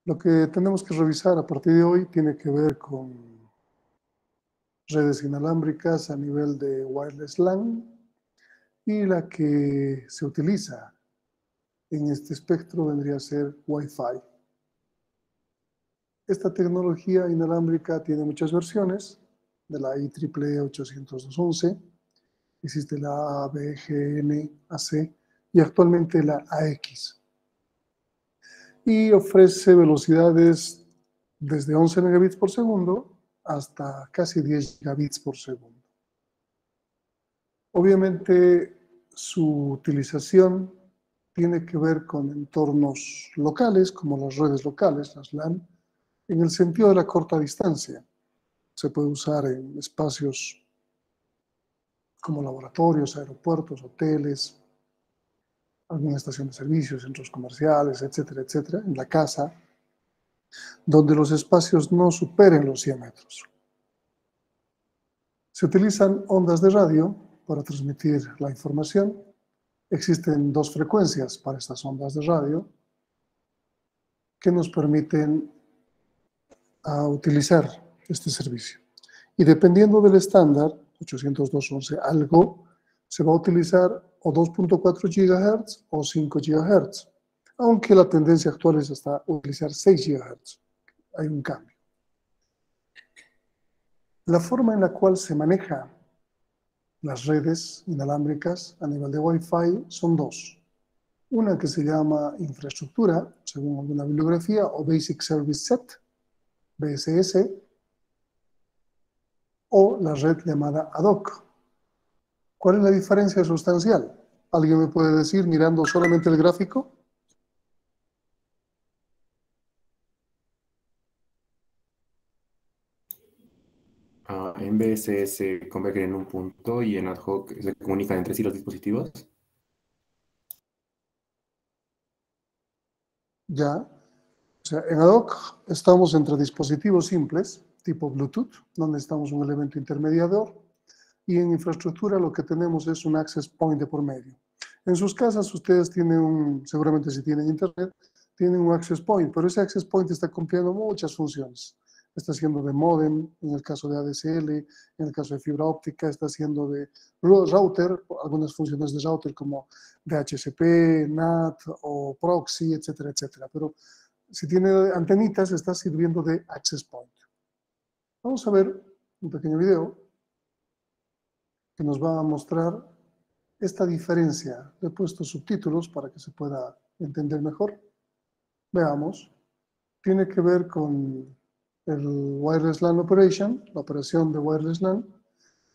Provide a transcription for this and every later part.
Lo que tenemos que revisar a partir de hoy tiene que ver con redes inalámbricas a nivel de wireless LAN y la que se utiliza en este espectro vendría a ser Wi-Fi. Esta tecnología inalámbrica tiene muchas versiones, de la IEEE 802.11, existe la ABGN-AC y actualmente la AX. Y ofrece velocidades desde 11 megabits por segundo hasta casi 10 gigabits por segundo. Obviamente, su utilización tiene que ver con entornos locales, como las redes locales, las LAN, en el sentido de la corta distancia. Se puede usar en espacios como laboratorios, aeropuertos, hoteles, alguna estación de servicios, centros comerciales, etcétera, etcétera, en la casa, donde los espacios no superen los 100 metros. Se utilizan ondas de radio para transmitir la información. Existen dos frecuencias para estas ondas de radio que nos permiten utilizar este servicio. Y dependiendo del estándar, 802.11 algo, se va a utilizar o 2.4 GHz o 5 GHz, aunque la tendencia actual es hasta utilizar 6 GHz. Hay un cambio. La forma en la cual se maneja las redes inalámbricas a nivel de Wi-Fi son dos. Una que se llama infraestructura, según alguna bibliografía, o Basic Service Set, BSS, o la red llamada ad hoc. ¿Cuál es la diferencia sustancial? ¿Alguien me puede decir mirando solamente el gráfico? En BSS convergen en un punto y en ad hoc se comunican entre sí los dispositivos. Ya. O sea, en ad hoc estamos entre dispositivos simples, tipo Bluetooth, donde estamos un elemento intermediador, y en infraestructura lo que tenemos es un access point de por medio. En sus casas ustedes tienen seguramente si tienen internet, tienen un access point, pero ese access point está cumpliendo muchas funciones. Está haciendo de modem, en el caso de ADSL, en el caso de fibra óptica, está haciendo de router, algunas funciones de router como DHCP, NAT o proxy, etcétera, etcétera. Pero si tiene antenitas, está sirviendo de access point. Vamos a ver un pequeño video que nos va a mostrar esta diferencia. Le he puesto subtítulos para que se pueda entender mejor. Veamos. Tiene que ver con el Wireless LAN Operation, la operación de Wireless LAN,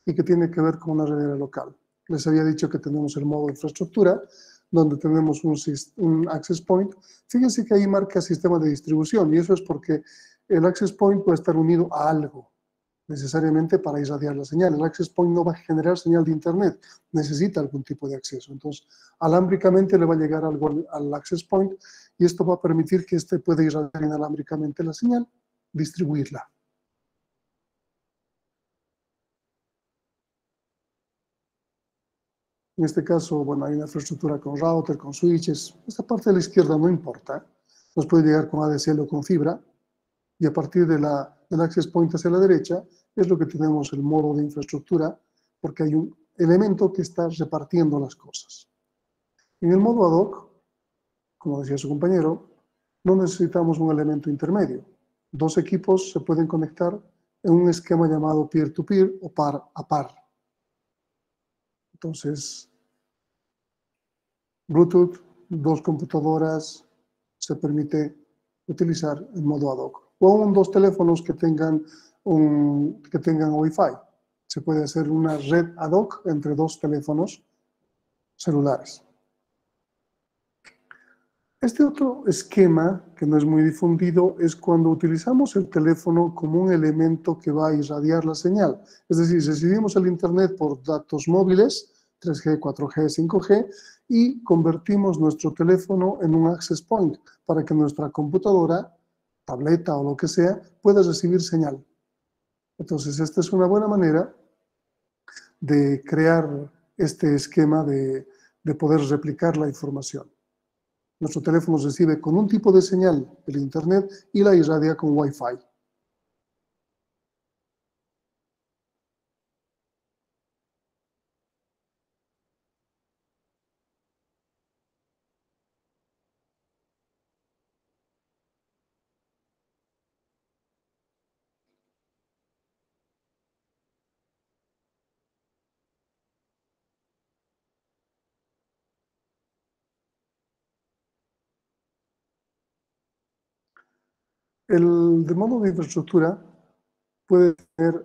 y que tiene que ver con una red local. Les había dicho que tenemos el modo infraestructura, donde tenemos un access point. Fíjense que ahí marca sistema de distribución, y eso es porque el access point puede estar unido a algo, necesariamente para irradiar la señal. El access point no va a generar señal de internet, necesita algún tipo de acceso. Entonces, alámbricamente le va a llegar algo al access point y esto va a permitir que éste pueda irradiar inalámbricamente la señal, distribuirla. En este caso, bueno, hay una infraestructura con router, con switches. Esta parte de la izquierda no importa. Nos puede llegar con ADSL o con fibra. Y a partir del access point hacia la derecha es lo que tenemos el modo de infraestructura, porque hay un elemento que está repartiendo las cosas. En el modo ad hoc, como decía su compañero, no necesitamos un elemento intermedio. Dos equipos se pueden conectar en un esquema llamado peer-to-peer o par a par. Entonces, Bluetooth, dos computadoras, se permite utilizar en modo ad hoc. O aún dos teléfonos que tengan Wi-Fi. Se puede hacer una red ad hoc entre dos teléfonos celulares. Este otro esquema, que no es muy difundido, es cuando utilizamos el teléfono como un elemento que va a irradiar la señal. Es decir, recibimos el Internet por datos móviles, 3G, 4G, 5G, y convertimos nuestro teléfono en un access point para que nuestra computadora, tableta o lo que sea, pueda recibir señal. Entonces, esta es una buena manera de crear este esquema de poder replicar la información. Nuestro teléfono recibe con un tipo de señal el Internet y la irradia con Wi-Fi. El de modo de infraestructura puede tener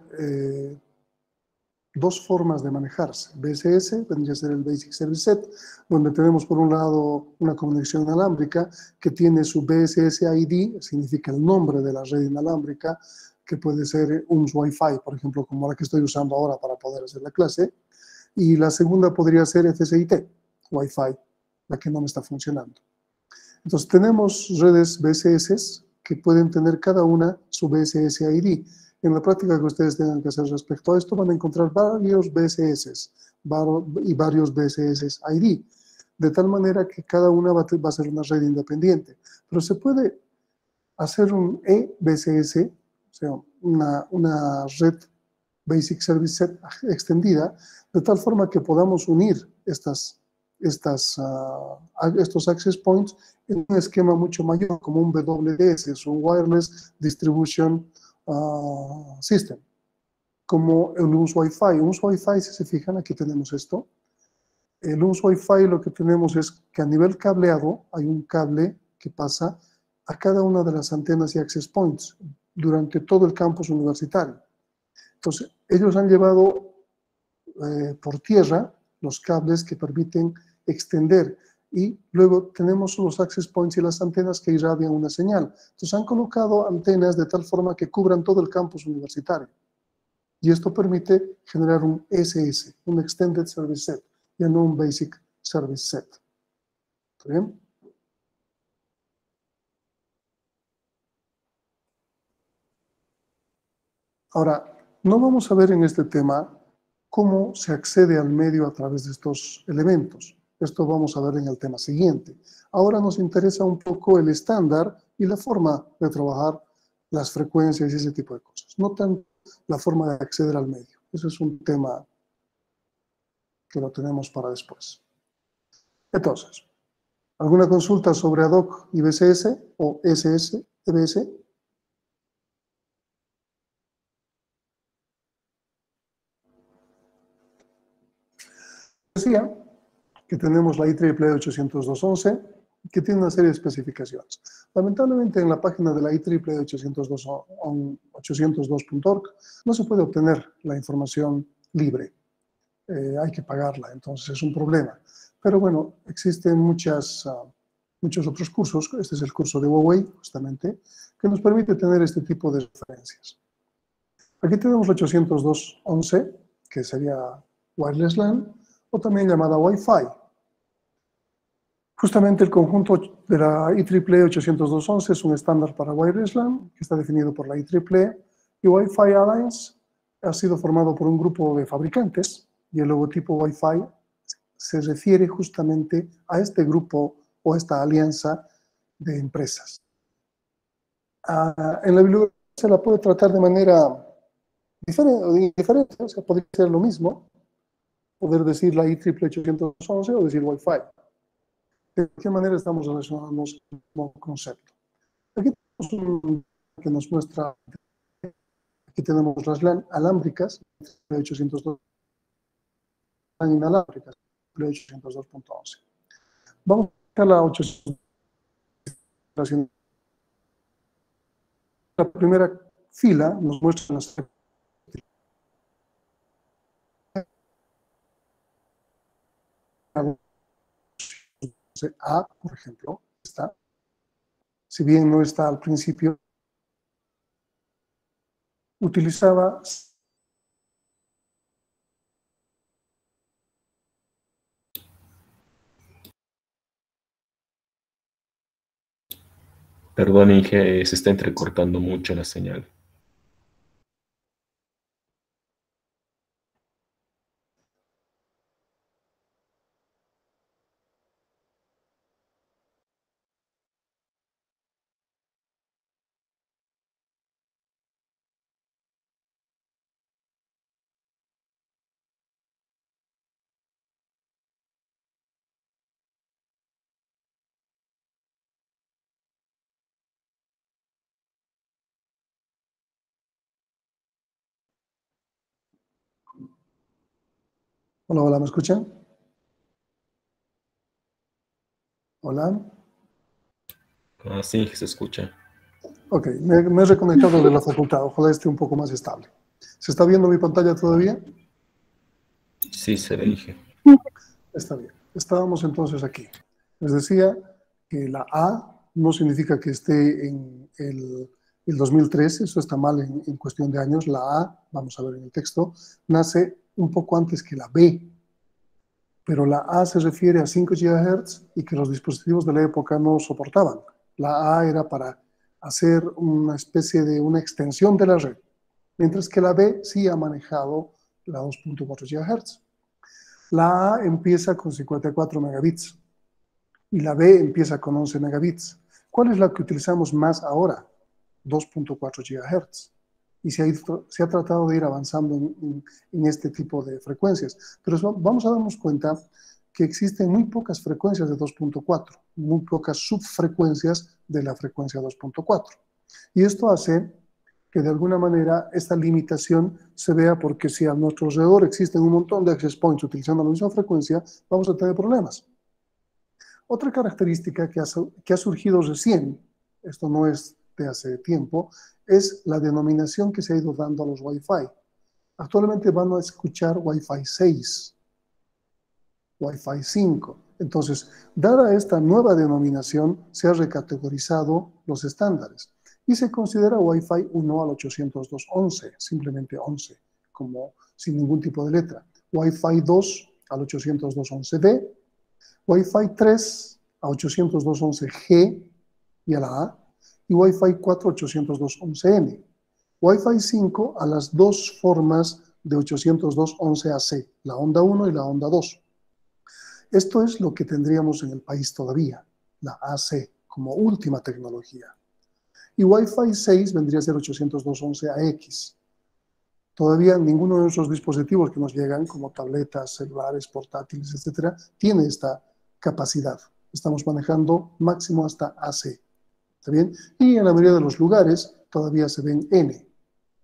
dos formas de manejarse. BSS vendría a ser el Basic Service Set, donde tenemos por un lado una conexión inalámbrica que tiene su BSS ID, significa el nombre de la red inalámbrica, que puede ser un Wi-Fi, por ejemplo, como la que estoy usando ahora para poder hacer la clase. Y la segunda podría ser FSIT, Wi-Fi, la que no me está funcionando. Entonces tenemos redes BSS que pueden tener cada una su BSS ID. En la práctica que ustedes tengan que hacer respecto a esto van a encontrar varios BSS y varios BSS ID, de tal manera que cada una va a ser una red independiente. Pero se puede hacer un eBSS, o sea, una red Basic Service Set extendida, de tal forma que podamos unir estos access points en un esquema mucho mayor, como un WDS, es un Wireless Distribution System, como el US Wi-Fi. Un Wi-Fi, si se fijan, aquí tenemos esto. El US Wi-Fi lo que tenemos es que a nivel cableado hay un cable que pasa a cada una de las antenas y access points durante todo el campus universitario. Entonces, ellos han llevado por tierra los cables que permiten extender y luego tenemos los access points y las antenas que irradian una señal. Entonces han colocado antenas de tal forma que cubran todo el campus universitario y esto permite generar un SS, un Extended Service Set, ya no un Basic Service Set. ¿Está bien? Ahora, no vamos a ver en este tema cómo se accede al medio a través de estos elementos. Esto vamos a ver en el tema siguiente. Ahora nos interesa un poco el estándar y la forma de trabajar las frecuencias y ese tipo de cosas. No tanto la forma de acceder al medio. Ese es un tema que lo tenemos para después. Entonces, ¿alguna consulta sobre ad hoc y BSS o SS, EBS? Decía que tenemos la IEEE 802.11, que tiene una serie de especificaciones. Lamentablemente, en la página de la IEEE 802.org no se puede obtener la información libre. Hay que pagarla, entonces es un problema. Pero bueno, existen muchos otros cursos, este es el curso de Huawei, justamente, que nos permite tener este tipo de referencias. Aquí tenemos la 802.11, que sería Wireless LAN, o también llamada Wi-Fi. Justamente el conjunto de la IEEE 802.11 es un estándar para Wireless LAN, que está definido por la IEEE, y Wi-Fi Alliance ha sido formado por un grupo de fabricantes, y el logotipo Wi-Fi se refiere justamente a este grupo o esta alianza de empresas. En la bibliografía se la puede tratar de manera diferente, o sea, podría ser lo mismo, poder decir la IEEE 811 o decir Wi-Fi. ¿De qué manera estamos relacionándonos con el mismo concepto? Aquí tenemos un que nos muestra, aquí tenemos las LAN alámbricas, 802 LAN inalámbricas, 802.11. Vamos a la 802. La primera fila nos muestra las A, por ejemplo, está, si bien no está al principio, utilizaba Perdón, Inge, se está entrecortando mucho la señal. Hola, hola, ¿me escuchan? Hola. Sí, se escucha. Ok, me he reconectado de la facultad. Ojalá esté un poco más estable. ¿Se está viendo mi pantalla todavía? Sí, se ve, dije. Está bien. Estábamos entonces aquí. Les decía que la A no significa que esté en el 2013, eso está mal en cuestión de años. La A, vamos a ver en el texto, nace un poco antes que la B, pero la A se refiere a 5 GHz y que los dispositivos de la época no soportaban. La A era para hacer una especie de una extensión de la red, mientras que la B sí ha manejado la 2.4 GHz. La A empieza con 54 megabits y la B empieza con 11 megabits. ¿Cuál es la que utilizamos más ahora? 2.4 GHz. Y se ha tratado de ir avanzando en este tipo de frecuencias. Pero vamos a darnos cuenta que existen muy pocas frecuencias de 2.4, muy pocas subfrecuencias de la frecuencia 2.4. Y esto hace que de alguna manera esta limitación se vea porque si a nuestro alrededor existen un montón de access points utilizando la misma frecuencia, vamos a tener problemas. Otra característica que ha surgido recién, esto no es de hace tiempo, es la denominación que se ha ido dando a los Wi-Fi. Actualmente van a escuchar Wi-Fi 6, Wi-Fi 5. Entonces, dada esta nueva denominación, se han recategorizado los estándares y se considera Wi-Fi 1 al 802.11, simplemente 11, como sin ningún tipo de letra. Wi-Fi 2 al 802.11b, Wi-Fi 3 a 802.11g y a la A, y Wi-Fi 4 a 802.11n. Wi-Fi 5 a las dos formas de 802.11ac, la onda 1 y la onda 2. Esto es lo que tendríamos en el país todavía, la AC, como última tecnología. Y Wi-Fi 6 vendría a ser 802.11ax. Todavía ninguno de nuestros dispositivos que nos llegan, como tabletas, celulares, portátiles, etcétera, tiene esta capacidad. Estamos manejando máximo hasta AC. ¿Está bien? Y en la mayoría de los lugares todavía se ven N.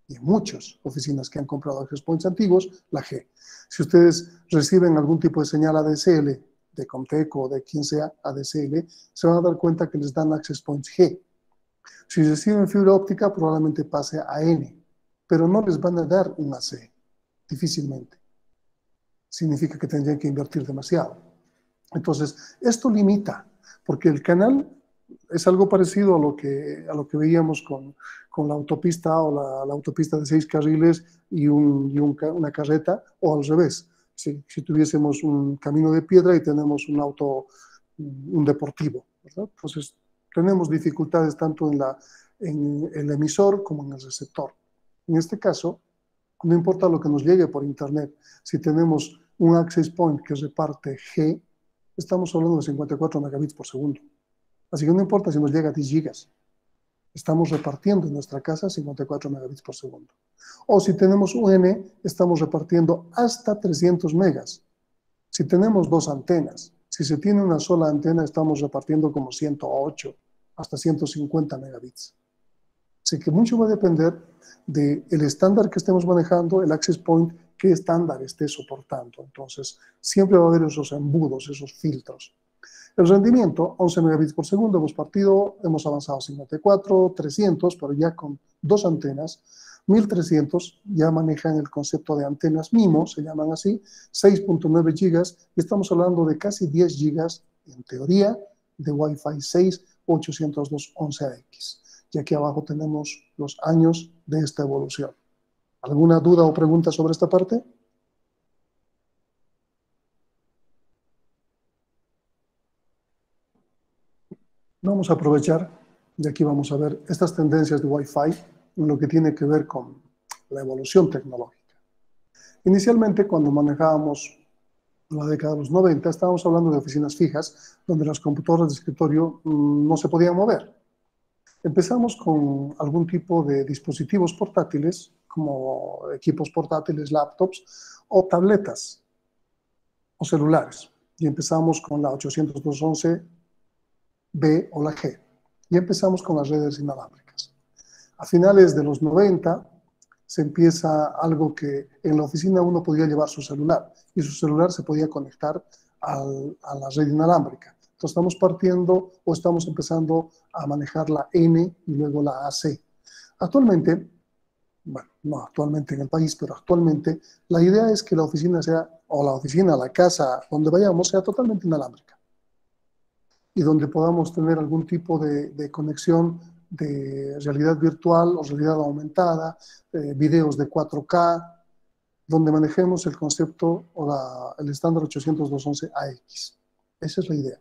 Y en muchas oficinas que han comprado access points antiguos, la G. Si ustedes reciben algún tipo de señal ADSL, de Comtech o de quien sea ADSL, se van a dar cuenta que les dan access points G. Si reciben fibra óptica, probablemente pase a N, pero no les van a dar un AC, difícilmente. Significa que tendrían que invertir demasiado. Entonces, esto limita, porque el canal es algo parecido a lo que veíamos con la autopista o la autopista de 6 carriles y una carreta, o al revés. Si tuviésemos un camino de piedra y tenemos un deportivo, ¿verdad? Entonces, tenemos dificultades tanto en el emisor como en el receptor. En este caso, no importa lo que nos llegue por internet, si tenemos un access point que reparte G, estamos hablando de 54 megabits por segundo. Así que no importa si nos llega a 10 gigas, estamos repartiendo en nuestra casa 54 megabits por segundo. O si tenemos un N, estamos repartiendo hasta 300 megas. Si tenemos dos antenas, si se tiene una sola antena, estamos repartiendo como 108 hasta 150 megabits. Así que mucho va a depender del estándar que estemos manejando, el access point, qué estándar esté soportando. Entonces, siempre va a haber esos embudos, esos filtros. El rendimiento, 11 megabits por segundo, hemos avanzado a 54, 300, pero ya con dos antenas, 1300 ya manejan el concepto de antenas MIMO, se llaman así, 6.9 gigas, y estamos hablando de casi 10 gigas, en teoría, de Wi-Fi 6 802.11ax. Y aquí abajo tenemos los años de esta evolución. ¿Alguna duda o pregunta sobre esta parte? Vamos a aprovechar, y aquí vamos a ver estas tendencias de Wi-Fi en lo que tiene que ver con la evolución tecnológica. Inicialmente, cuando manejábamos la década de los 90, estábamos hablando de oficinas fijas, donde las computadoras de escritorio no se podían mover. Empezamos con algún tipo de dispositivos portátiles, como equipos portátiles, laptops, o tabletas, o celulares. Y empezamos con la 802.11b o la G. Y empezamos con las redes inalámbricas. A finales de los 90 se empieza algo que en la oficina uno podía llevar su celular y su celular se podía conectar a la red inalámbrica. Entonces estamos partiendo o estamos empezando a manejar la N y luego la AC. Actualmente, bueno, no actualmente en el país, pero actualmente la idea es que la oficina sea, o la oficina, la casa, donde vayamos, sea totalmente inalámbrica y donde podamos tener algún tipo de conexión de realidad virtual o realidad aumentada, videos de 4K, donde manejemos el concepto o el estándar 802.11ax. Esa es la idea.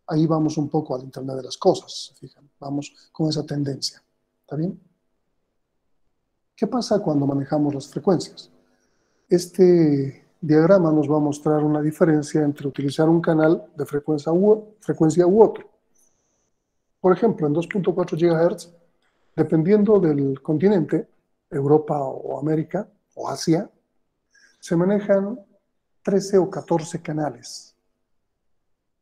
Ahí vamos un poco al Internet de las cosas, ¿se fijan? Vamos con esa tendencia. ¿Está bien? ¿Qué pasa cuando manejamos las frecuencias? Este diagrama nos va a mostrar una diferencia entre utilizar un canal de frecuencia u otro. Por ejemplo, en 2.4 GHz, dependiendo del continente, Europa o América o Asia, se manejan 13 o 14 canales.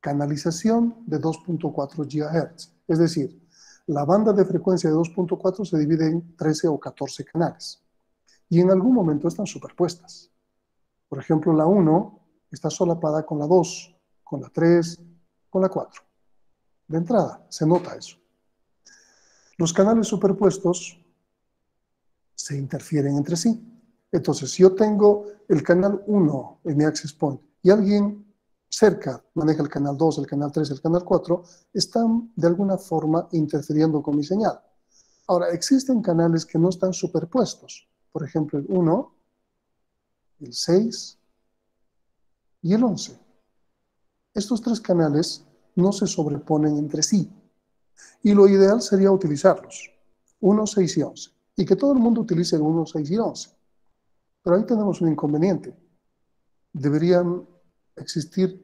Canalización de 2.4 GHz. Es decir, la banda de frecuencia de 2.4 se divide en 13 o 14 canales. Y en algún momento están superpuestas. Por ejemplo, la 1 está solapada con la 2, con la 3, con la 4. De entrada, se nota eso. Los canales superpuestos se interfieren entre sí. Entonces, si yo tengo el canal 1 en mi access point y alguien cerca maneja el canal 2, el canal 3, el canal 4, están de alguna forma interfiriendo con mi señal. Ahora, existen canales que no están superpuestos. Por ejemplo, el 1, el 6 y el 11. Estos tres canales no se sobreponen entre sí. Y lo ideal sería utilizarlos, 1, 6 y 11. Y que todo el mundo utilice el 1, 6 y 11. Pero ahí tenemos un inconveniente. Deberían existir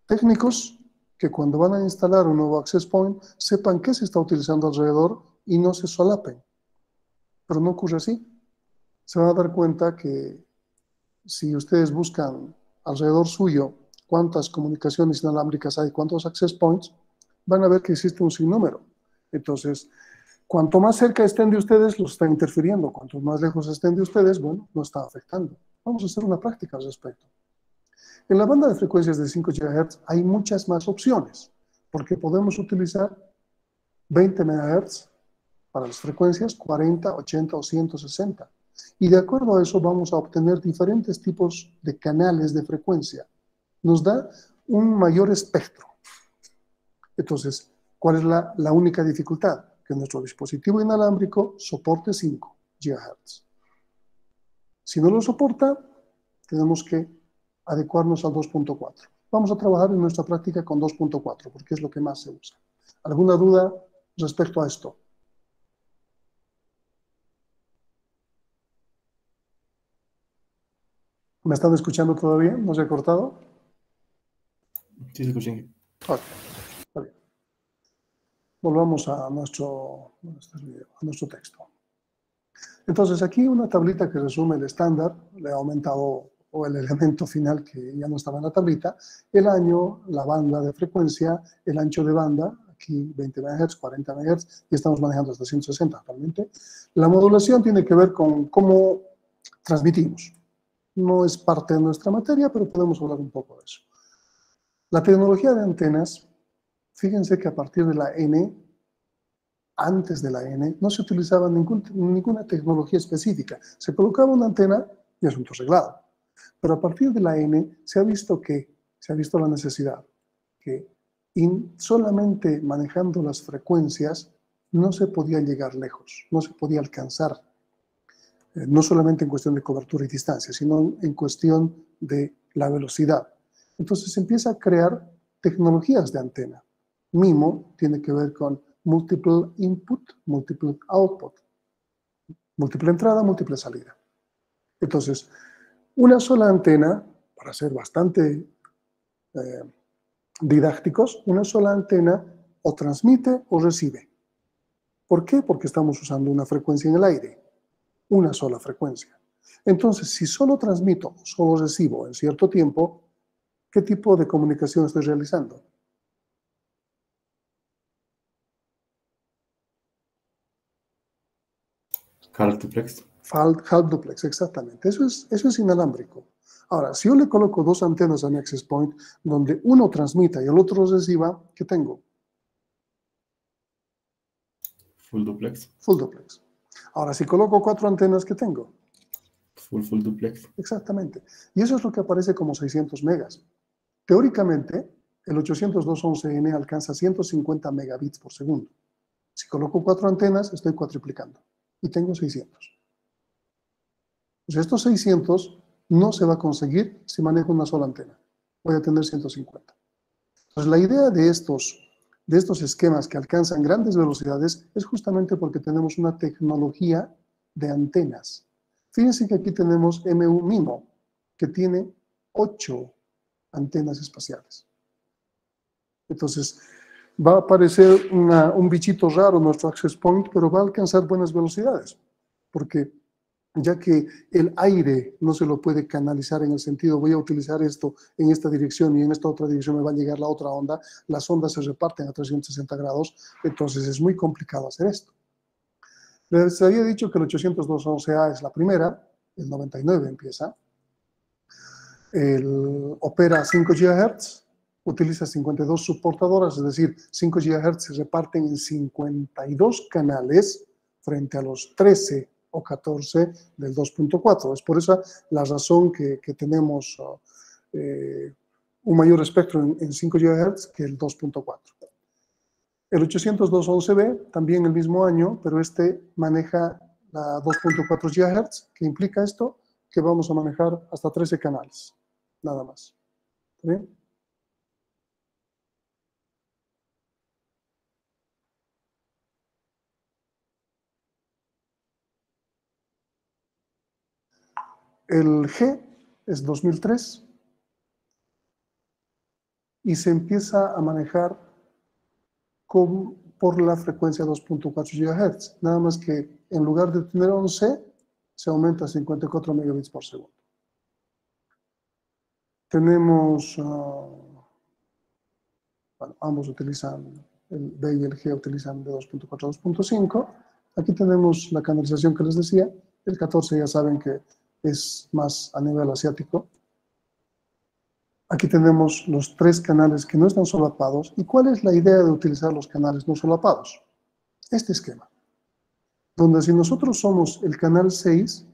técnicos que cuando van a instalar un nuevo access point sepan qué se está utilizando alrededor y no se solapen. Pero no ocurre así. Se van a dar cuenta que si ustedes buscan alrededor suyo cuántas comunicaciones inalámbricas hay, cuántos access points, van a ver que existe un sinnúmero. Entonces, cuanto más cerca estén de ustedes, los está interfiriendo. Cuanto más lejos estén de ustedes, bueno, no está afectando. Vamos a hacer una práctica al respecto. En la banda de frecuencias de 5 GHz hay muchas más opciones, porque podemos utilizar 20 MHz para las frecuencias, 40, 80 o 160. Y de acuerdo a eso vamos a obtener diferentes tipos de canales de frecuencia. Nos da un mayor espectro. Entonces, ¿cuál es la única dificultad? Que nuestro dispositivo inalámbrico soporte 5 GHz. Si no lo soporta, tenemos que adecuarnos al 2.4. Vamos a trabajar en nuestra práctica con 2.4, porque es lo que más se usa. ¿Alguna duda respecto a esto? ¿Me están escuchando todavía? ¿No se ha cortado? Sí, se escucha. Ok, está bien. Volvamos a nuestro texto. Entonces, aquí una tablita que resume el estándar, le he aumentado, o el elemento final que ya no estaba en la tablita, el año, la banda de frecuencia, el ancho de banda, aquí 20 MHz, 40 MHz, y estamos manejando hasta 160 actualmente. La modulación tiene que ver con cómo transmitimos. No es parte de nuestra materia, pero podemos hablar un poco de eso. La tecnología de antenas, fíjense que a partir de la N, antes de la N, no se utilizaba ninguna tecnología específica. Se colocaba una antena y asunto arreglado. Pero a partir de la N se ha visto la necesidad que solamente manejando las frecuencias no se podía llegar lejos, no se podía alcanzar, no solamente en cuestión de cobertura y distancia, sino en cuestión de la velocidad. Entonces se empieza a crear tecnologías de antena. MIMO tiene que ver con multiple input, multiple output, múltiple entrada, múltiple salida. Entonces, una sola antena, para ser bastante didácticos, una sola antena o transmite o recibe. ¿Por qué? Porque estamos usando una frecuencia en el aire, una sola frecuencia. Entonces, si solo transmito o solo recibo en cierto tiempo, ¿qué tipo de comunicación estoy realizando? Calc to flex. Half duplex, exactamente. Eso es inalámbrico. Ahora, si yo le coloco dos antenas a mi access point, donde uno transmita y el otro reciba, ¿qué tengo? Full duplex. Full duplex. Ahora, si coloco cuatro antenas, ¿qué tengo? Full duplex. Exactamente. Y eso es lo que aparece como 600 megas. Teóricamente, el 802.11n alcanza 150 megabits por segundo. Si coloco cuatro antenas, estoy cuatriplicando. Y tengo 600. Pues estos 600 no se va a conseguir si manejo una sola antena. Voy a tener 150. Entonces, la idea de estos esquemas que alcanzan grandes velocidades es justamente porque tenemos una tecnología de antenas. Fíjense que aquí tenemos MU-MIMO, que tiene 8 antenas espaciales. Entonces, va a aparecer un bichito raro en nuestro access point, pero va a alcanzar buenas velocidades, porque ya que el aire no se lo puede canalizar en el sentido, voy a utilizar esto en esta dirección y en esta otra dirección me va a llegar la otra onda, las ondas se reparten a 360 grados, entonces es muy complicado hacer esto. Les había dicho que el 802.11a es la primera, el 99 empieza, opera a 5 GHz, utiliza 52 subportadoras, es decir, 5 GHz se reparten en 52 canales frente a los 13 o 14 del 2.4. Es por esa la razón que tenemos un mayor espectro en 5 GHz que el 2.4. El 802.11b, también el mismo año, pero este maneja la 2.4 GHz, que implica esto, que vamos a manejar hasta 13 canales, nada más. ¿Bien? El G es 2003 y se empieza a manejar por la frecuencia 2.4 GHz. Nada más que en lugar de tener 11, se aumenta a 54 megabits por segundo. Tenemos, bueno, ambos utilizan, el B y el G utilizan de 2.4 a 2.5. Aquí tenemos la canalización que les decía. El 14 ya saben que es más a nivel asiático. Aquí tenemos los 3 canales que no están solapados. ¿Y cuál es la idea de utilizar los canales no solapados? Este esquema, donde si nosotros somos el canal 6,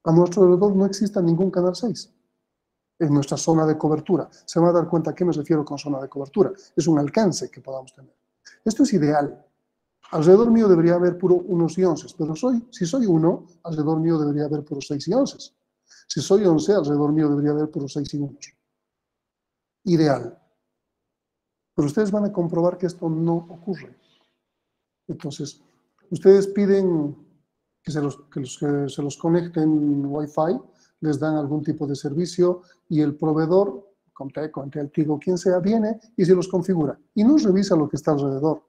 a nuestro alrededor no exista ningún canal 6 en nuestra zona de cobertura. Se va a dar cuenta a qué me refiero con zona de cobertura. Es un alcance que podamos tener. Esto es ideal. Alrededor mío debería haber puro unos y onces, pero si soy 1, alrededor mío debería haber puros 6 y 11. Si soy 11, alrededor mío debería haber puros 6 y 1. Ideal. Pero ustedes van a comprobar que esto no ocurre. Entonces, ustedes piden que se los conecten Wi-Fi, les dan algún tipo de servicio y el proveedor, Comtech, Tigo, quien sea, viene y se los configura. Y no revisa lo que está alrededor.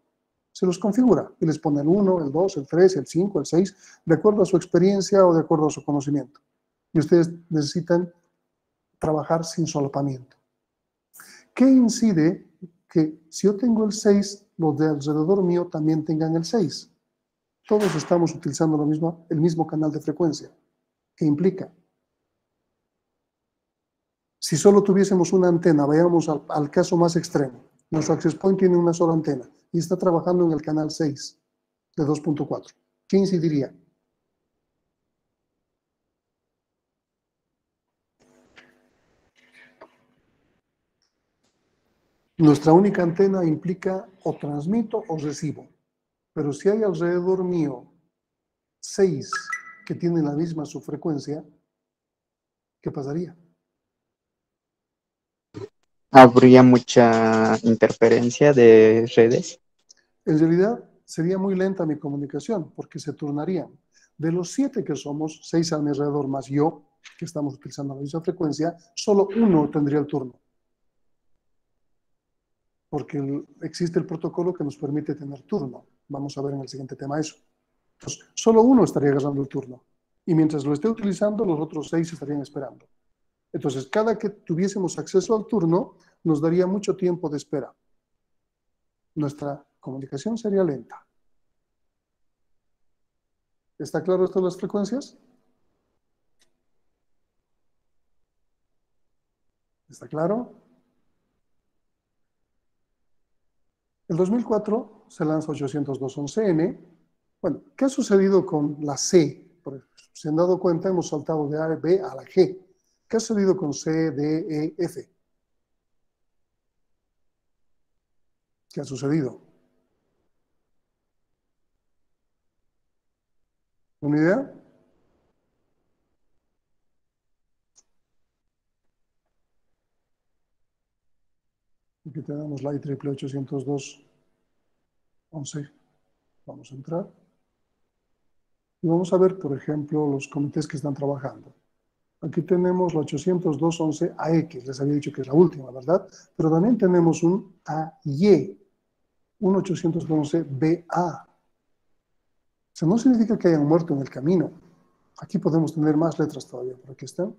Se los configura y les pone el 1, el 2, el 3, el 5, el 6, de acuerdo a su experiencia o de acuerdo a su conocimiento. Y ustedes necesitan trabajar sin solapamiento. ¿Qué incide que si yo tengo el 6, los de alrededor mío también tengan el 6? Todos estamos utilizando el mismo canal de frecuencia. ¿Qué implica? Si solo tuviésemos una antena, vayamos al caso más extremo. Nuestro access point tiene una sola antena y está trabajando en el canal 6 de 2.4. ¿Qué incidiría? Nuestra única antena implica o transmito o recibo. Pero si hay alrededor mío 6 que tienen la misma subfrecuencia, ¿qué pasaría? ¿Habría mucha interferencia de redes? En realidad sería muy lenta mi comunicación porque se turnarían. De los 7 que somos, 6 a mi alrededor más yo, que estamos utilizando la misma frecuencia, solo uno tendría el turno. Porque existe el protocolo que nos permite tener turno. Vamos a ver en el siguiente tema eso. Entonces, solo uno estaría agarrando el turno. Y mientras lo esté utilizando, los otros 6 estarían esperando. Entonces, cada que tuviésemos acceso al turno, nos daría mucho tiempo de espera. Nuestra comunicación sería lenta. ¿Está claro esto de las frecuencias? ¿Está claro? El 2004 se lanza 802.11n. Bueno, ¿qué ha sucedido con la C? Por ejemplo, si han dado cuenta, hemos saltado de A, B a la G. ¿Qué ha sucedido con C, D, E, F? ¿Qué ha sucedido? ¿Una idea? Aquí tenemos la IEEE 802.11. Vamos a entrar. Y vamos a ver, por ejemplo, los comités que están trabajando. Aquí tenemos la 802.11AX, les había dicho que es la última, ¿verdad? Pero también tenemos un AY, un 811BA. Eso no significa que hayan muerto en el camino. Aquí podemos tener más letras todavía, por aquí están.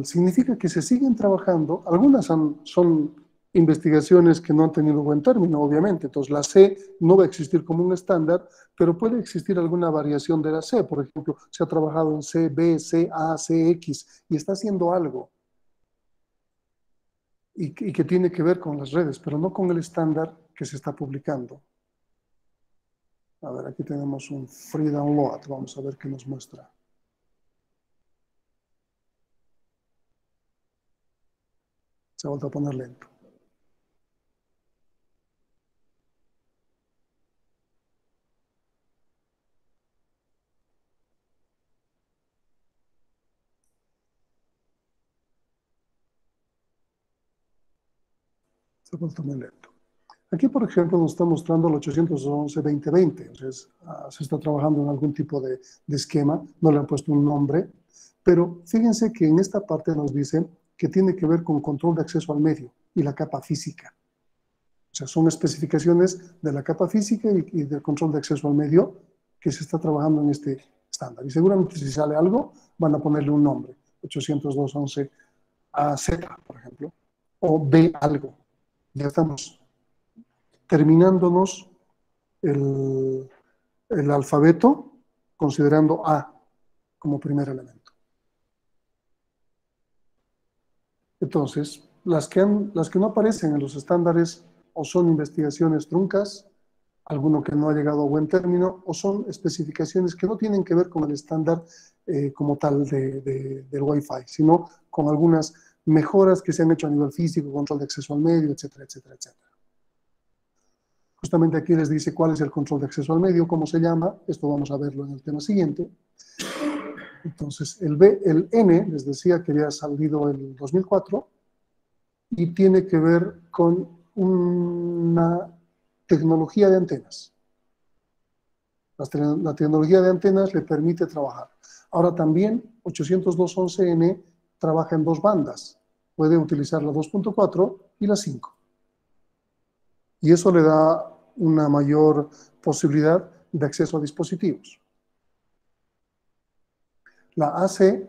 Significa que se siguen trabajando. Algunas son investigaciones que no han tenido buen término, obviamente. Entonces, la C no va a existir como un estándar, pero puede existir alguna variación de la C. Por ejemplo, se ha trabajado en C, B, C, A, C, X, y está haciendo algo. Y que tiene que ver con las redes, pero no con el estándar que se está publicando. A ver, aquí tenemos un free download. Vamos a ver qué nos muestra. Se ha vuelto a poner lento. Se ha vuelto muy lento. Aquí, por ejemplo, nos está mostrando el 811.2020. O sea, se está trabajando en algún tipo de esquema. No le han puesto un nombre. Pero fíjense que en esta parte nos dice que tiene que ver con control de acceso al medio y la capa física. O sea, son especificaciones de la capa física y del control de acceso al medio que se está trabajando en este estándar. Y seguramente si sale algo, van a ponerle un nombre. 802.11AZ, por ejemplo. O B algo. Ya estamos terminándonos el alfabeto considerando A como primer elemento. Entonces, las que no aparecen en los estándares o son investigaciones truncas, alguno que no ha llegado a buen término, o son especificaciones que no tienen que ver con el estándar como tal del Wi-Fi, sino con algunas mejoras que se han hecho a nivel físico, control de acceso al medio, etcétera, etcétera, etcétera. Justamente aquí les dice cuál es el control de acceso al medio, cómo se llama. Esto vamos a verlo en el tema siguiente. Entonces, el N, les decía que había salido en el 2004 y tiene que ver con una tecnología de antenas. La tecnología de antenas le permite trabajar. Ahora también 802.11n trabaja en dos bandas. Puede utilizar la 2.4 y la 5. Y eso le da una mayor posibilidad de acceso a dispositivos. La AC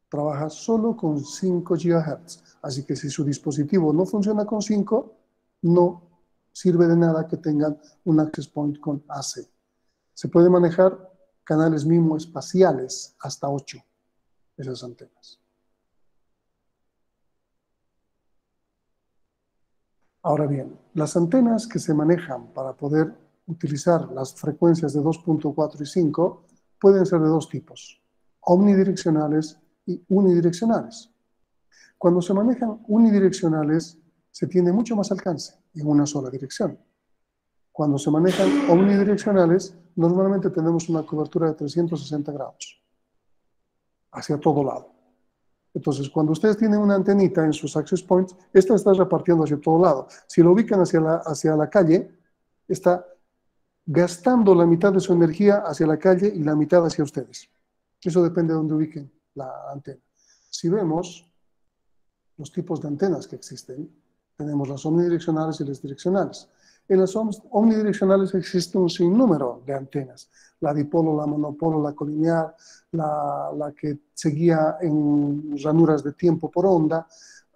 trabaja solo con 5 GHz. Así que si su dispositivo no funciona con 5, no sirve de nada que tengan un access point con AC. Se puede manejar canales MIMO espaciales hasta 8, esas antenas. Ahora bien, las antenas que se manejan para poder utilizar las frecuencias de 2.4 y 5 pueden ser de dos tipos, omnidireccionales y unidireccionales. Cuando se manejan unidireccionales, se tiene mucho más alcance en una sola dirección. Cuando se manejan omnidireccionales, normalmente tenemos una cobertura de 360 grados, hacia todo lado. Entonces, cuando ustedes tienen una antenita en sus access points, esta está repartiendo hacia todo lado. Si lo ubican hacia la calle, está gastando la mitad de su energía hacia la calle y la mitad hacia ustedes. Eso depende de dónde ubiquen la antena. Si vemos los tipos de antenas que existen, tenemos las omnidireccionales y las direccionales. En las omnidireccionales existe un sinnúmero de antenas. La dipolo, la monopolo, la colinear, la que se guía en ranuras de tiempo por onda.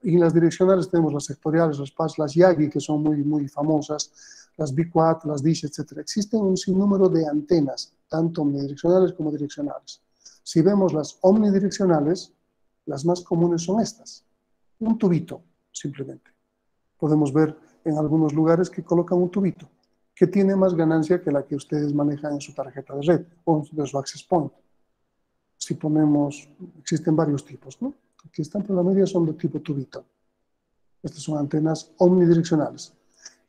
Y en las direccionales tenemos las sectoriales, las PAS, las Yagi, que son muy, muy famosas, las B4, las DISH, etc. Existen un sinnúmero de antenas, tanto omnidireccionales como direccionales. Si vemos las omnidireccionales, Las más comunes son estas. Un tubito, simplemente. Podemos ver en algunos lugares que colocan un tubito, que tiene más ganancia que la que ustedes manejan en su tarjeta de red o en su access point. Si ponemos, existen varios tipos, ¿no? Aquí están, pero la mayoría son de tipo tubito. Estas son antenas omnidireccionales.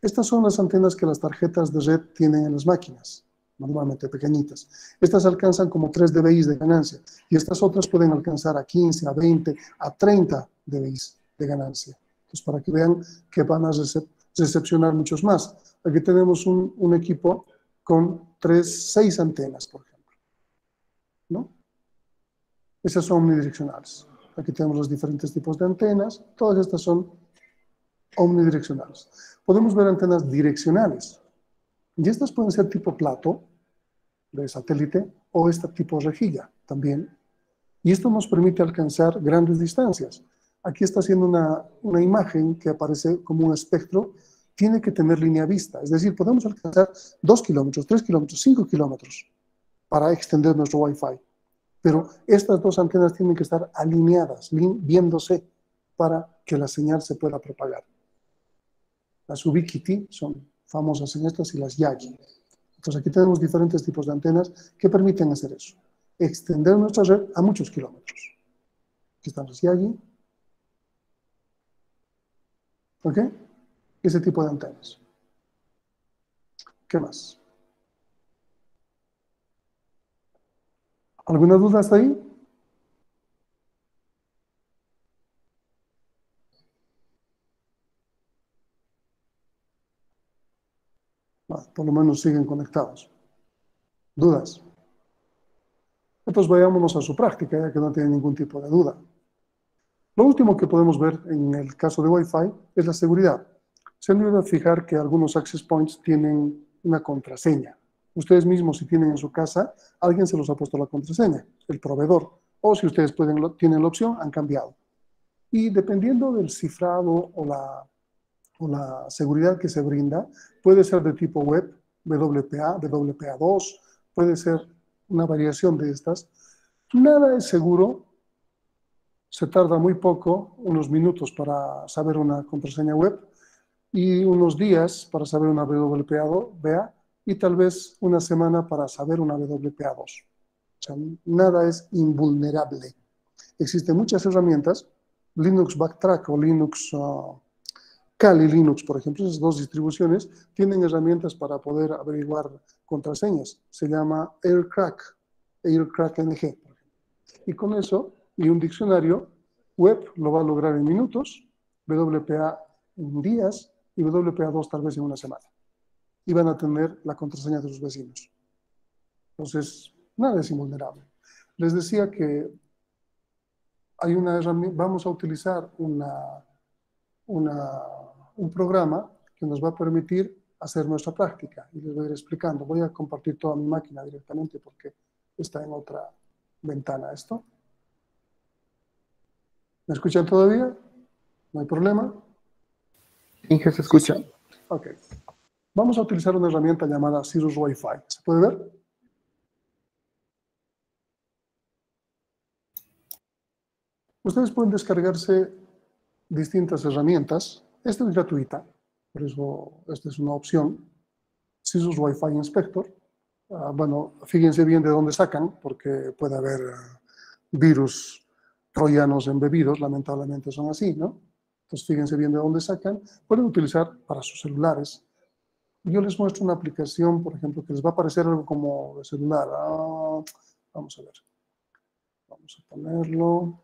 Estas son las antenas que las tarjetas de red tienen en las máquinas, normalmente pequeñitas. Estas alcanzan como 3 dBi de ganancia y estas otras pueden alcanzar a 15, a 20, a 30 dBi de ganancia. Entonces, para que vean que van a recepcionar muchos más. Aquí tenemos un equipo con 6 antenas, por ejemplo, ¿no? Esas son omnidireccionales. Aquí tenemos los diferentes tipos de antenas. Todas estas son omnidireccionales. Podemos ver antenas direccionales. Y estas pueden ser tipo plato, de satélite, o esta tipo rejilla también. Y esto nos permite alcanzar grandes distancias. Aquí está haciendo una imagen que aparece como un espectro. Tiene que tener línea vista. Es decir, podemos alcanzar 2 kilómetros, 3 kilómetros, 5 kilómetros para extender nuestro Wi-Fi. Pero estas dos antenas tienen que estar alineadas, viéndose, para que la señal se pueda propagar. Las Ubiquiti son famosas en estas y las Yagi. Entonces aquí tenemos diferentes tipos de antenas que permiten hacer eso. Extender nuestra red a muchos kilómetros. Aquí están las Yagi. ¿Ok? Ese tipo de antenas. ¿Qué más? ¿Alguna duda hasta ahí? Bueno, por lo menos siguen conectados. ¿Dudas? Entonces vayámonos a su práctica, ya que no tiene ningún tipo de duda. Lo último que podemos ver en el caso de Wi-Fi es la seguridad. Se han de fijar que algunos access points tienen una contraseña. Ustedes mismos, si tienen en su casa, alguien se los ha puesto la contraseña, el proveedor. O si ustedes tienen la opción, han cambiado. Y dependiendo del cifrado o la seguridad que se brinda, puede ser de tipo web, WPA, WPA2, puede ser una variación de estas. Nada es seguro. Se tarda muy poco, unos minutos para saber una contraseña web y unos días para saber una WPA y tal vez una semana para saber una WPA2. O sea, nada es invulnerable. Existen muchas herramientas, Linux Backtrack o Linux Kali Linux, por ejemplo, esas dos distribuciones tienen herramientas para poder averiguar contraseñas. Se llama AirCrack NG, por ejemplo. Y con eso, y un diccionario web lo va a lograr en minutos, WPA en días y WPA2 tal vez en una semana. Y van a tener la contraseña de sus vecinos. Entonces, nada es invulnerable. Les decía que hay una herramienta, vamos a utilizar un programa que nos va a permitir hacer nuestra práctica. Y les voy a ir explicando. Voy a compartir toda mi máquina directamente porque está en otra ventana esto. ¿Me escuchan todavía? ¿No hay problema? Inge se escucha. Ok. Vamos a utilizar una herramienta llamada Cirrus Wi-Fi. ¿Se puede ver? Ustedes pueden descargarse distintas herramientas. Esta es gratuita, por eso esta es una opción. Cirrus Wi-Fi Inspector. Bueno, fíjense bien de dónde sacan, porque puede haber virus troyanos embebidos, lamentablemente son así, ¿no? Entonces fíjense bien de dónde sacan. Pueden utilizar para sus celulares. Yo les muestro una aplicación, por ejemplo, que les va a aparecer algo como de celular. Vamos a ver. Vamos a ponerlo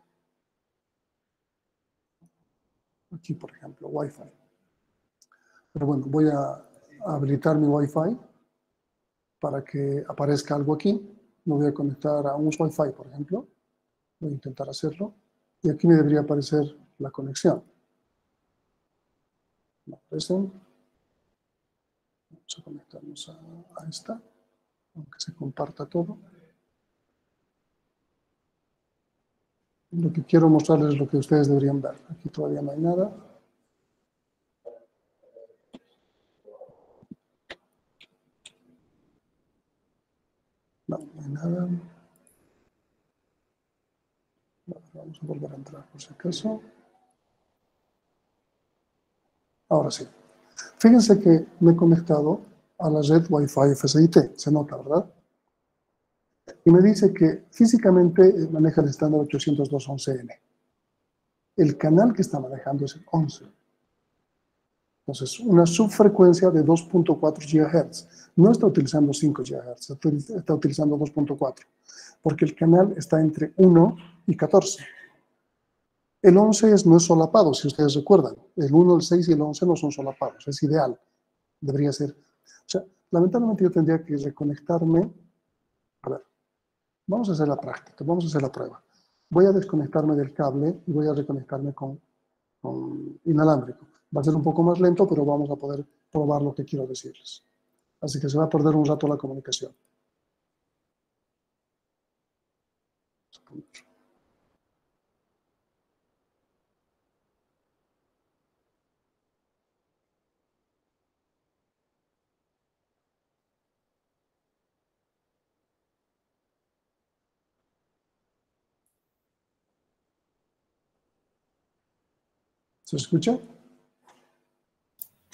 aquí, por ejemplo, Wi-Fi. Pero bueno, voy a habilitar mi Wi-Fi para que aparezca algo aquí. Me voy a conectar a un Wi-Fi, por ejemplo. Voy a intentar hacerlo. Y aquí me debería aparecer la conexión. ¿Me aparecen? Vamos a conectarnos a esta, aunque se comparta todo. Lo que quiero mostrarles es lo que ustedes deberían ver. Aquí todavía no hay nada. No, no hay nada. Vamos Vamos a volver a entrar por si acaso. Ahora sí. Fíjense que me he conectado a la red Wi-Fi FSIT. Se nota, ¿verdad? Y me dice que físicamente maneja el estándar 802.11n. El canal que está manejando es el 11. Entonces, una subfrecuencia de 2.4 GHz. No está utilizando 5 GHz, está utilizando 2.4, porque el canal está entre 1 y 14. El 11 no es solapado, si ustedes recuerdan. El 1, el 6 y el 11 no son solapados, es ideal. Debería ser. O sea, lamentablemente yo tendría que reconectarme. A ver, vamos a hacer la práctica, vamos a hacer la prueba. Voy a desconectarme del cable y voy a reconectarme con inalámbrico. Va a ser un poco más lento, pero vamos a poder probar lo que quiero decirles. Así que se va a perder un rato la comunicación. ¿Se escucha?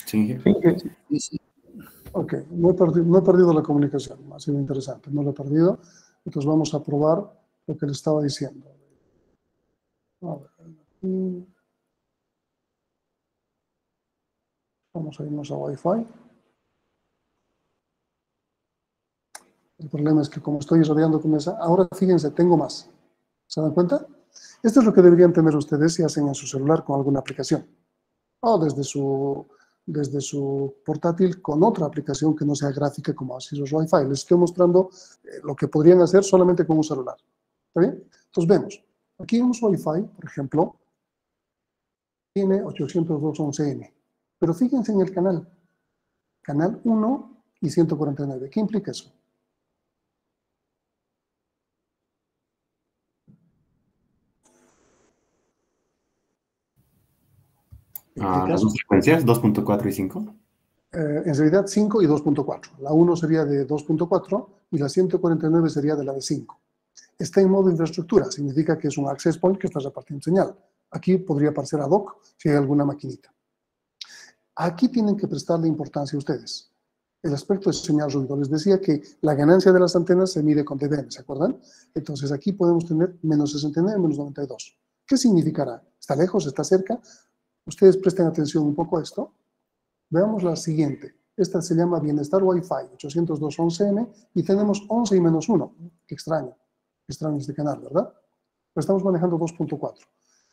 Sí. Ok, no he perdido la comunicación, ha sido interesante, no la he perdido. Entonces vamos a probar lo que le estaba diciendo. A ver, aquí. Vamos a irnos a Wi-Fi. El problema es que como estoy rodeando con esa, ahora fíjense, tengo más. ¿Se dan cuenta? Esto es lo que deberían tener ustedes si hacen en su celular con alguna aplicación. O desde su portátil con otra aplicación que no sea gráfica como Accesos Wi-Fi. Les estoy mostrando lo que podrían hacer solamente con un celular. ¿Está bien? Entonces vemos. Aquí un Wi-Fi, por ejemplo, tiene 802.11n. Pero fíjense en el canal. Canal 1 y 149. ¿Qué implica eso? Las dos frecuencias, 2.4 y 5. En realidad 5 y 2.4. La 1 sería de 2.4 y la 149 sería de la de 5. Está en modo infraestructura, significa que es un access point que está repartiendo señal. Aquí podría aparecer ad hoc si hay alguna maquinita. Aquí tienen que prestarle importancia a ustedes. El aspecto de señal ruido. Les decía que la ganancia de las antenas se mide con dBm, ¿se acuerdan? Entonces aquí podemos tener menos 69, menos 92. ¿Qué significará? ¿Está lejos? ¿Está cerca? Ustedes presten atención un poco a esto. Veamos la siguiente. Esta se llama Bienestar Wi-Fi 802.11n y tenemos 11 y menos 1. Qué extraño. Qué extraño este canal, ¿verdad? Pero estamos manejando 2.4.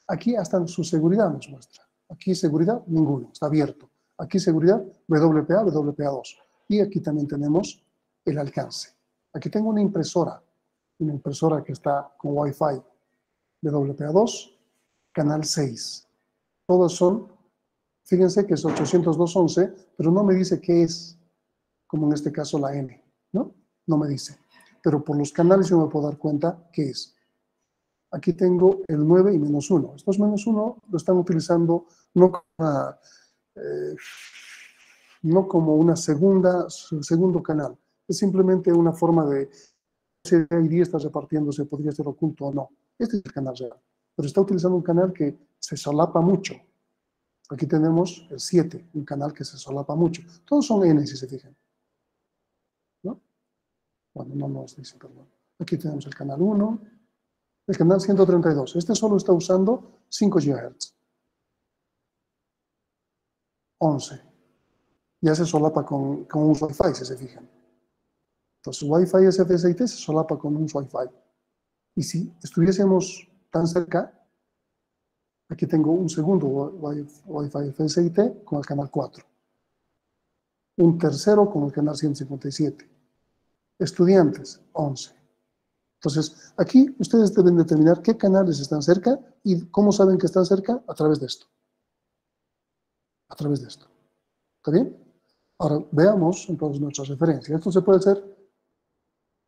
Aquí hasta su seguridad nos muestra. Aquí seguridad, ninguno. Está abierto. Aquí seguridad, WPA, WPA2. Y aquí también tenemos el alcance. Aquí tengo una impresora que está con Wi-Fi WPA2, canal 6. Todos son, fíjense que es 802.11, pero no me dice qué es, como en este caso la N, ¿no? No me dice. Pero por los canales yo me puedo dar cuenta qué es. Aquí tengo el 9 y menos 1. Estos menos 1 lo están utilizando no como una segundo canal. Es simplemente una forma de si el ID está repartiéndose, podría ser oculto o no. Este es el canal real. Pero está utilizando un canal que se solapa mucho. Aquí tenemos el 7, un canal que se solapa mucho. Todos son N, si se fijan. ¿No? Bueno, no nos dice, perdón. Aquí tenemos el canal 1, el canal 132. Este solo está usando 5 GHz. 11. Ya se solapa con un Wi-Fi, si se fijan. Entonces, Wi-Fi SFSIT se solapa con un Wi-Fi. Y si estuviésemos tan cerca, aquí tengo un segundo Wi-Fi FSIT con el canal 4. Un tercero con el canal 157. Estudiantes, 11. Entonces, aquí ustedes deben determinar qué canales están cerca y cómo saben que están cerca a través de esto. A través de esto. ¿Está bien? Ahora, veamos entonces nuestras referencias. Esto se puede hacer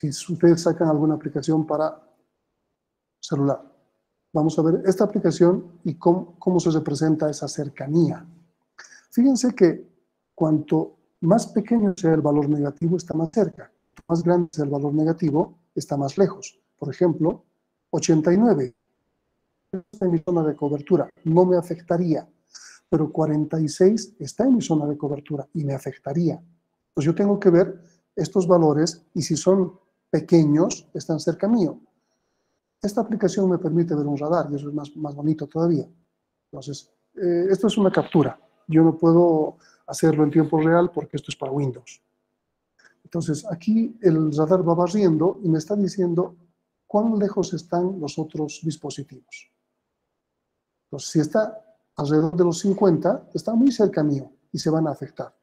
si ustedes sacan alguna aplicación para celular. Vamos a ver esta aplicación y cómo se representa esa cercanía. Fíjense que cuanto más pequeño sea el valor negativo, está más cerca. Cuanto más grande sea el valor negativo, está más lejos. Por ejemplo, 89. está en mi zona de cobertura, no me afectaría. Pero 46 está en mi zona de cobertura y me afectaría. Pues yo tengo que ver estos valores y si son pequeños, están cerca mío. Esta aplicación me permite ver un radar y eso es más bonito todavía. Entonces, esto es una captura. Yo no puedo hacerlo en tiempo real porque esto es para Windows. Entonces, aquí el radar va barriendo y me está diciendo cuán lejos están los otros dispositivos. Entonces, si está alrededor de los 50, está muy cerca mío y se van a afectar.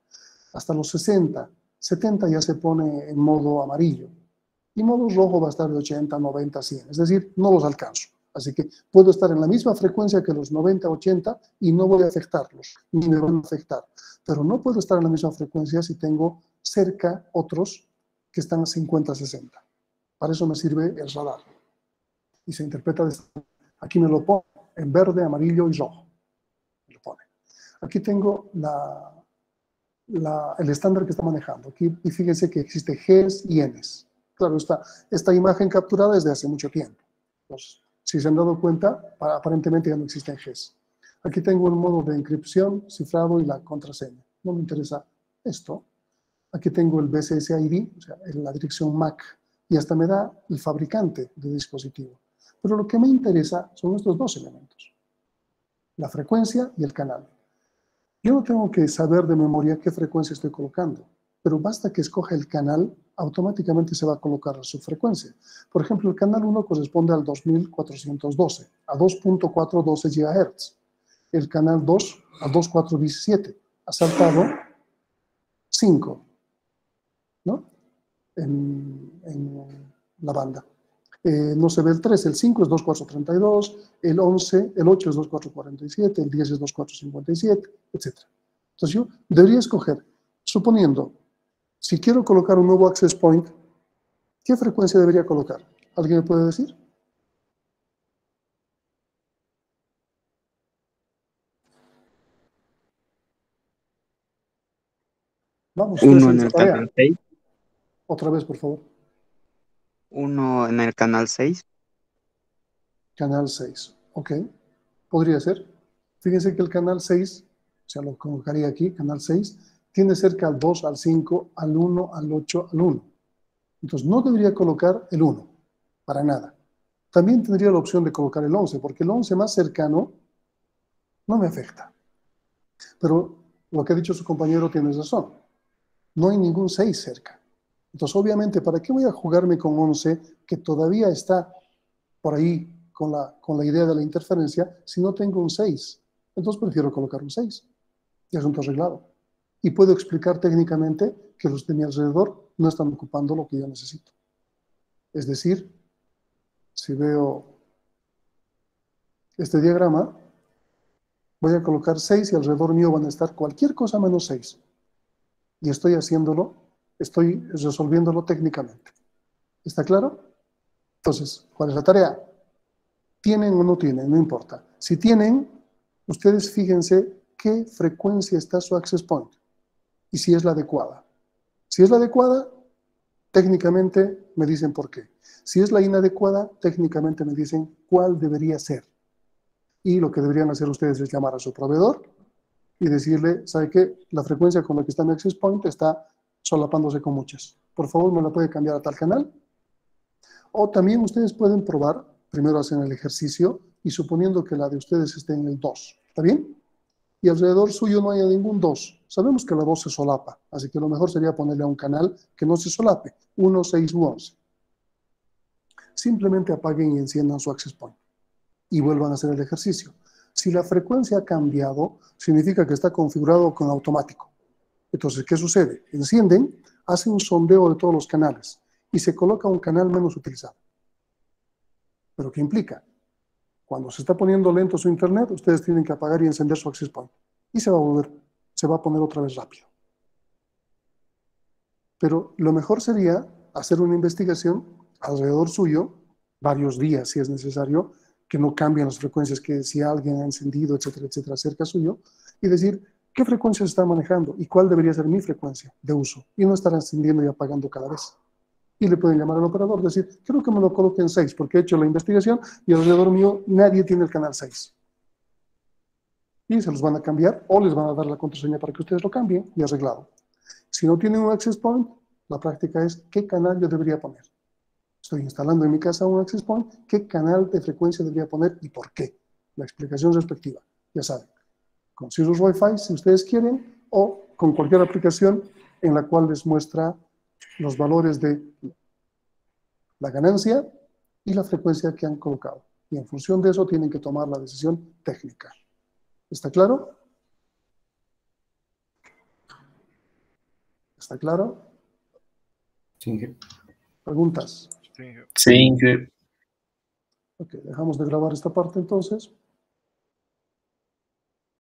Hasta los 60, 70 ya se pone en modo amarillo. Y modo rojo va a estar de 80, 90, 100. Es decir, no los alcanzo. Así que puedo estar en la misma frecuencia que los 90, 80 y no voy a afectarlos, ni me van a afectar. Pero no puedo estar en la misma frecuencia si tengo cerca otros que están a 50, 60. Para eso me sirve el radar. Y se interpreta de esta manera. Aquí me lo pongo en verde, amarillo y rojo. Me lo pone. Aquí tengo el estándar que está manejando. Aquí, y fíjense que existe Gs y Ns. Claro, esta imagen capturada es de hace mucho tiempo. Entonces, si se han dado cuenta, aparentemente ya no existen Gs. Aquí tengo un modo de encripción, cifrado y la contraseña. No me interesa esto. Aquí tengo el BSSID, o sea, la dirección MAC, y hasta me da el fabricante del dispositivo. Pero lo que me interesa son estos dos elementos, la frecuencia y el canal. Yo no tengo que saber de memoria qué frecuencia estoy colocando, pero basta que escoja el canal, automáticamente se va a colocar a su frecuencia. Por ejemplo, el canal 1 corresponde al 2412, a 2.412 GHz. El canal 2 a 2417, ha saltado 5, ¿no? En la banda. No se ve el 3, el 5 es 2432, el 11, el 8 es 2447, el 10 es 2457, etc. Entonces yo debería escoger, suponiendo, si quiero colocar un nuevo access point, ¿qué frecuencia debería colocar? ¿Alguien me puede decir? Vamos, ustedes Uno en en esa el tarea. canal 6, Otra vez, por favor. uno en el canal 6, Canal 6. Ok. Podría ser. Fíjense que el canal 6, o sea, lo colocaría aquí, canal 6, tiene cerca al 2, al 5, al 1, al 8, al 1. Entonces no debería colocar el 1, para nada. También tendría la opción de colocar el 11, porque el 11 más cercano no me afecta. Pero lo que ha dicho su compañero tiene razón. No hay ningún 6 cerca. Entonces, obviamente, ¿para qué voy a jugarme con 11 que todavía está por ahí con la idea de la interferencia si no tengo un 6? Entonces prefiero colocar un 6. Y asunto arreglado. Y puedo explicar técnicamente que los de mi alrededor no están ocupando lo que yo necesito. Es decir, si veo este diagrama, voy a colocar 6 y alrededor mío van a estar cualquier cosa menos 6. Y estoy haciéndolo, estoy resolviéndolo técnicamente. ¿Está claro? Entonces, ¿cuál es la tarea? ¿Tienen o no tienen? No importa. Si tienen, ustedes fíjense qué frecuencia está su access point y si es la adecuada. Si es la adecuada, técnicamente me dicen por qué. Si es la inadecuada, técnicamente me dicen cuál debería ser. Y lo que deberían hacer ustedes es llamar a su proveedor y decirle, ¿sabe qué? La frecuencia con la que está mi access point está solapándose con muchas. Por favor, ¿me la puede cambiar a tal canal? O también ustedes pueden probar, primero hacen el ejercicio y suponiendo que la de ustedes esté en el 2, ¿está bien? Y alrededor suyo no haya ningún 2. Sabemos que la 2 se solapa, así que lo mejor sería ponerle a un canal que no se solape, 1, 6 u 11. Simplemente apaguen y enciendan su access point y vuelvan a hacer el ejercicio. Si la frecuencia ha cambiado, significa que está configurado con automático. Entonces, ¿qué sucede? Encienden, hacen un sondeo de todos los canales y se coloca un canal menos utilizado. ¿Pero qué implica? Cuando se está poniendo lento su internet, ustedes tienen que apagar y encender su access point. Y se va a poner otra vez rápido. Pero lo mejor sería hacer una investigación alrededor suyo, varios días si es necesario, que no cambien las frecuencias, que si alguien ha encendido, etcétera, etcétera, cerca suyo, y decir qué frecuencia se está manejando y cuál debería ser mi frecuencia de uso, y no estar encendiendo y apagando cada vez. Y le pueden llamar al operador, decir, quiero que me lo coloque en 6, porque he hecho la investigación y alrededor mío nadie tiene el canal 6. Y se los van a cambiar o les van a dar la contraseña para que ustedes lo cambien y arreglado. Si no tienen un access point, la práctica es qué canal yo debería poner. Estoy instalando en mi casa un access point, qué canal de frecuencia debería poner y por qué. La explicación respectiva, ya saben. Con Cirrus Wi-Fi, si ustedes quieren, o con cualquier aplicación en la cual les muestra los valores de la ganancia y la frecuencia que han colocado. Y en función de eso tienen que tomar la decisión técnica. ¿Está claro? ¿Está claro? Sí. ¿Preguntas? Sí, Inge. Ok, dejamos de grabar esta parte entonces.